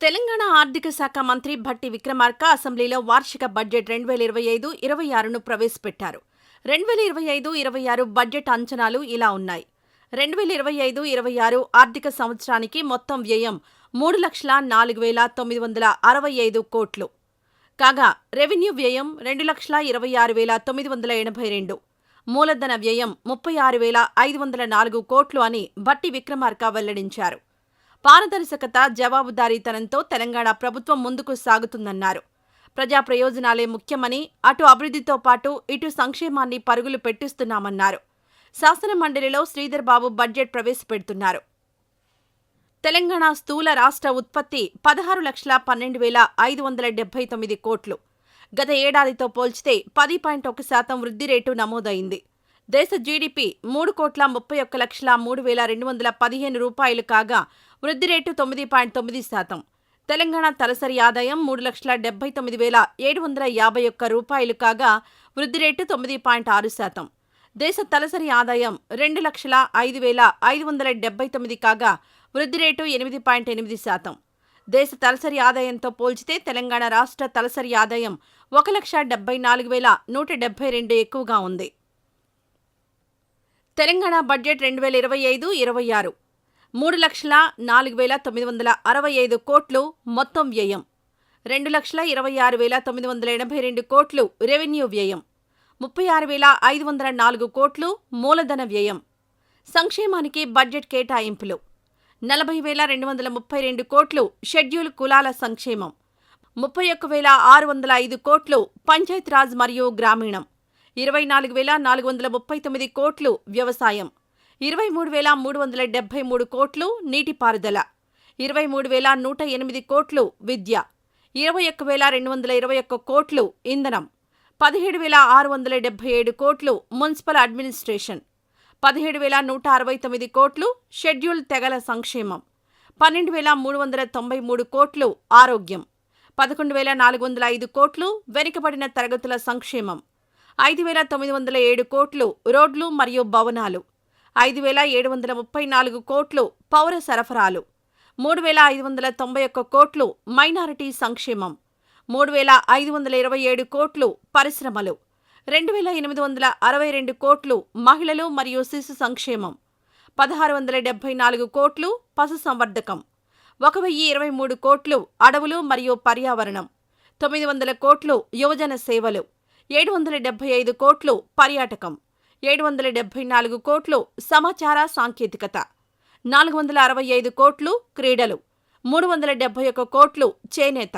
తెలంగాణ ఆర్థిక శాఖ మంత్రి భట్టి విక్రమార్క అసెంబ్లీలో వార్షిక బడ్జెట్ 2025-26ను ప్రవేశపెట్టారు. 2025-26 బడ్జెట్ అంచనాలు ఇలా ఉన్నాయి. 2025-26 ఆర్థిక సంవత్సరానికి మొత్తం వ్యయం 3,04,965 కోట్లు. కాగా రెవెన్యూ వ్యయం 2,26,982, మూలధన వ్యయం 36,504 కోట్లు అని భట్టి విక్రమార్క వెల్లడించారు. పారదర్శకత, జవాబుదారీతనంతో తెలంగాణ ప్రభుత్వం ముందుకు సాగుతుందన్నారు. ప్రజా ప్రయోజనాలే ముఖ్యమని, అటు అభివృద్ధితో పాటు ఇటు సంక్షేమాన్ని పరుగులు పెట్టిస్తున్నామన్నారు. శాసనమండలిలో శ్రీధర్ బాబు బడ్జెట్ ప్రవేశపెడుతున్నారు. తెలంగాణ స్థూల రాష్ట్ర ఉత్పత్తి 16,12,579 కోట్లు. గత ఏడాదితో పోల్చితే 10.1% వృద్ధి రేటు నమోదైంది. దేశ జీడీపీ 3,31,03,215 రూపాయలు కాగా వృద్ధి రేటు 9.9%. తెలంగాణ తలసరి ఆదాయం 3,79,751 రూపాయలు కాగా వృద్ధి రేటు 9.6%. దేశ తలసరి ఆదాయం 2,05,579 కాగా వృద్ధి రేటు 8.8%. దేశ తలసరి ఆదాయంతో పోల్చితే తెలంగాణ రాష్ట్ర తలసరి ఆదాయం 1,74,172 ఎక్కువగా ఉంది. తెలంగాణ బడ్జెట్ 2025-26 3,04,965 కోట్లు మొత్తం వ్యయం. 2,26,982 కోట్లు రెవెన్యూ వ్యయం. 36,504 కోట్లు మూలధన వ్యయం. సంక్షేమానికి బడ్జెట్ కేటాయింపులు 40,232 కోట్లు షెడ్యూల్ కులాల సంక్షేమం. 31,605 కోట్లు పంచాయతీరాజ్ మరియు గ్రామీణం. 24,439 కోట్లు వ్యవసాయం. 23,373 కోట్లు నీటిపారుదల. 23,108 కోట్లు విద్య. 21,221 కోట్లు ఇంధనం. 17,677 కోట్లు మున్సిపల్ అడ్మినిస్ట్రేషన్. 17,169 కోట్లు షెడ్యూల్ తెగల సంక్షేమం. 12,393 కోట్లు ఆరోగ్యం. 11,405 కోట్లు వెనుకబడిన తరగతుల సంక్షేమం. 5,907 కోట్లు రోడ్లు మరియు భవనాలు. 5,734 కోట్లు పౌర సరఫరాలు. 3,591 కోట్లు మైనారిటీ సంక్షేమం. 3,527 కోట్లు పరిశ్రమలు. 2,862 కోట్లు మహిళలు మరియు శిశు సంక్షేమం. 1,674 కోట్లు పశుసంవర్ధకం. 1,023 కోట్లు అడవులు మరియు పర్యావరణం. 900 కోట్లు యువజన సేవలు. 775 కోట్లు పర్యాటకం. 774 కోట్లు సమాచార సాంకేతికత. 465 కోట్లు క్రీడలు. 371 కోట్లు చేనేత.